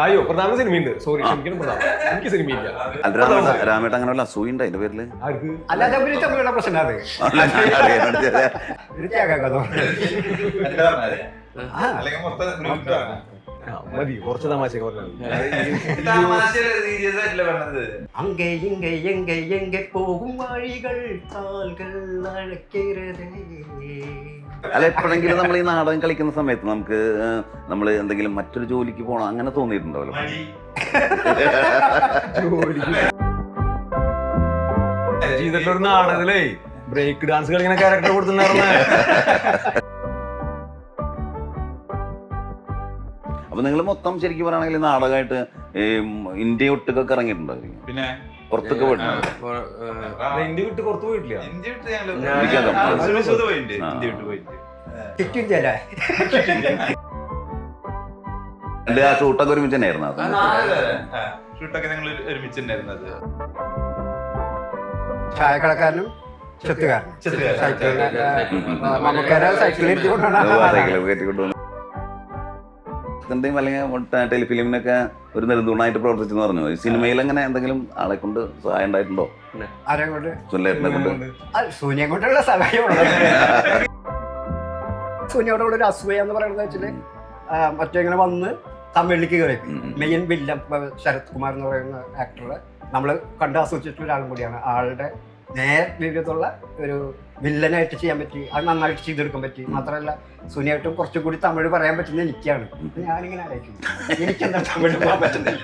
അയ്യോ പ്രധാന സിനിമയുണ്ട്. സോറി ക്ഷമിക്കണം പ്രധാന, എനിക്ക് സിനിമയില്ല. രാമേട്ട അങ്ങനെ വല്ല അസൂയുണ്ട് അതിന്റെ പേരില്? അല്ലാതെ തമ്മിലുള്ള പ്രശ്നം അത് ഒരു ത്യാഗം മതി, കുറച്ച് തമാശ എങ്ക പോകും വഴികൾ കാൽകൾ അഴക്കരുതേ. അല്ല, എപ്പോഴെങ്കിലും നമ്മൾ ഈ നാടകം കളിക്കുന്ന സമയത്ത് നമ്മൾ എന്തെങ്കിലും മറ്റൊരു ജോലിക്ക് പോകണം അങ്ങനെ തോന്നിയിട്ടുണ്ടാവല്ലോ? ജീവിതത്തിലൊരു നാടകത്തിലേ ബ്രേക്ക് ഡാൻസ് കളിക്കുന്ന ക്യാരക്ടർ കൊടുത്തിട്ടുണ്ടായിരുന്ന. അപ്പൊ നിങ്ങൾ മൊത്തം ശരിക്കും പറയുകയാണെങ്കിൽ നാടകമായിട്ട് ഇന്ത്യ ഒട്ടുക്കൊക്കെ ഇറങ്ങിയിട്ടുണ്ടായിരിക്കും. പിന്നെ പുറത്തൊക്കെ പോയിട്ടുണ്ട്. ഇന്ത്യ വിട്ട് പുറത്ത് പോയിട്ടില്ല. ഇന്ത്യ വിട്ട് ആ ഷൂട്ടൊക്കെ ഒരുമിച്ച് തന്നെയായിരുന്നു അത്. ഷൂട്ടൊക്കെ ഞങ്ങൾ ഒരുമിച്ചുണ്ടായിരുന്നത്. ചായക്കടക്കാരനും ചെത്തുകാരനും സൈക്കിളിൽ കയറ്റിക്കൊണ്ടുവന്നു. അല്ലെങ്കിൽ ടെലിഫിലിമിനൊക്കെ ഒരു നെടുന്തൂണായിട്ട് പ്രവർത്തിച്ചെന്ന് പറഞ്ഞു. സിനിമയിൽ അങ്ങനെ എന്തെങ്കിലും ആളെ കൊണ്ട് സഹായം ഉണ്ടായിട്ടുണ്ടോ? ആരെ കൊണ്ട്? സുനിലേട്ടനെ കൊണ്ട്. സൂര്യ കൊണ്ടുള്ള സഹായം. സൂര്യയോടുള്ള ഒരു അസൂയ എന്ന് പറയുന്നത് വെച്ചാല് മറ്റേങ്ങനെ വന്ന് തമിഴിലേക്ക് കയറി മെയിൻ വില്ലൻ ശരത് കുമാർ എന്ന് പറയുന്ന ആക്ടറെ നമ്മൾ കണ്ട് ആസ്വദിച്ചിട്ടുള്ള ഒരാളും കൂടിയാണ്. ആളുടെ നേർ വിരുദ്ധമുള്ള ഒരു വില്ലനായിട്ട് ചെയ്യാൻ പറ്റി, അത് നന്നായിട്ട് ചെയ്തെടുക്കാൻ പറ്റി. മാത്രമല്ല സുനിയായിട്ടും കുറച്ചും കൂടി തമിഴ് പറയാൻ പറ്റുന്ന എനിക്കാണ്. ഞാനിങ്ങനെ ആലോചിക്കും, എനിക്കെന്താ തമിഴ് പോകാൻ പറ്റുന്നില്ല.